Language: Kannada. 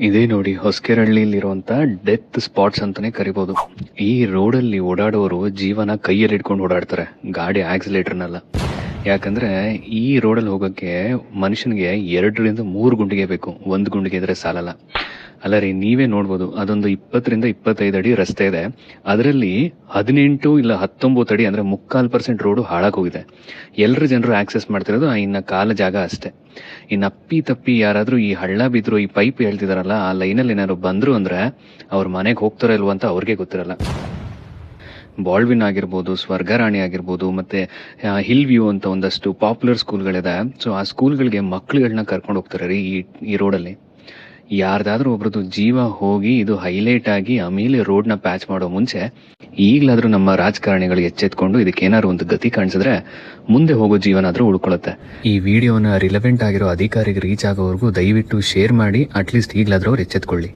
ಇದೇ ನೋಡಿ ಹೊಸಕೆರಳ್ಳಿಲಿರುವಂತ ಡೆತ್ ಸ್ಪಾಟ್ಸ್ ಅಂತಾನೆ ಕರಿಬಹುದು. ಈ ರೋಡಲ್ಲಿ ಓಡಾಡೋರು ಜೀವನ ಕೈಯಲ್ಲಿ ಇಟ್ಕೊಂಡು ಓಡಾಡ್ತಾರೆ, ಗಾಡಿ ಆಕ್ಸಿಲೇಟರ್ನಲ್ಲ. ಯಾಕಂದ್ರೆ ಈ ರೋಡಲ್ಲಿ ಹೋಗಕ್ಕೆ ಮನುಷ್ಯನಿಗೆ 2 ರಿಂದ 3 ಗುಂಡಿಗೆ ಬೇಕು, 1 ಗುಂಡಿಗೆ ಇದ್ರೆ ಸಾಲಲ್ಲ. ಅಲ್ಲ ರೀ, ನೀವೇ ನೋಡ್ಬೋದು, ಅದೊಂದು 20 ರಿಂದ 25 ಅಡಿ ರಸ್ತೆ ಇದೆ. ಅದರಲ್ಲಿ 18 ಇಲ್ಲ 19 ಅಡಿ ಅಂದ್ರೆ 3/4% ರೋಡು ಹಾಳಾಗೋಗಿದೆ. ಎಲ್ಲರೂ ಜನರು ಆಕ್ಸೆಸ್ ಮಾಡ್ತಿರೋದು ಇನ್ನ ಕಾಲ ಜಾಗ ಅಷ್ಟೇ. ಇನ್ನು ಅಪ್ಪಿ ತಪ್ಪಿ ಯಾರಾದ್ರೂ ಈ ಹಳ್ಳ ಬಿದ್ರು, ಈ ಪೈಪ್ ಹೇಳ್ತಿದಾರಲ್ಲ ಆ ಲೈನಲ್ಲಿ ಏನಾದ್ರು ಬಂದ್ರು ಅಂದ್ರೆ ಅವ್ರ ಮನೆಗೆ ಹೋಗ್ತಾರ ಇಲ್ವ ಅಂತ ಅವ್ರಿಗೆ ಗೊತ್ತಿರಲ್ಲ. ಬಾಲ್ವಿನ್ ಆಗಿರ್ಬೋದು, ಸ್ವರ್ಗರಾಣಿ ಆಗಿರ್ಬೋದು, ಮತ್ತೆ ಹಿಲ್ ವ್ಯೂ ಅಂತ ಒಂದಷ್ಟು ಪಾಪ್ಯುಲರ್ ಸ್ಕೂಲ್ಗಳಿದೆ. ಸೊ ಆ ಸ್ಕೂಲ್ಗಳಿಗೆ ಮಕ್ಳುಗಳನ್ನ ಕರ್ಕೊಂಡು ಹೋಗ್ತಾರೆ ರೀ ಈ ರೋಡಲ್ಲಿ. ಯಾರ್ದಾದ್ರೂ ಒಬ್ರದ್ದು ಜೀವ ಹೋಗಿ ಇದು ಹೈಲೈಟ್ ಆಗಿ ಆಮೇಲೆ ರೋಡ್ನ ಪ್ಯಾಚ್ ಮಾಡೋ ಮುಂಚೆ ಈಗಲಾದ್ರೂ ನಮ್ಮ ರಾಜಕಾರಣಿಗಳು ಎಚ್ಚೆತ್ಕೊಂಡು ಇದಕ್ಕೇನಾದ್ರು ಒಂದು ಗತಿ ಕಾಣಿಸಿದ್ರೆ ಮುಂದೆ ಹೋಗೋ ಜೀವನ ಆದ್ರೂ ಉಳ್ಕೊಳ್ಳುತ್ತೆ. ಈ ವಿಡಿಯೋನ ರಿಲೆವೆಂಟ್ ಆಗಿರೋ ಅಧಿಕಾರಿಗೆ ರೀಚ್ ಆಗೋವರೆಗೂ ದಯವಿಟ್ಟು ಶೇರ್ ಮಾಡಿ, ಅಟ್ಲೀಸ್ಟ್ ಈಗಲಾದ್ರೂ ಅವ್ರು ಎಚ್ಚೆತ್ಕೊಳ್ಳಿ.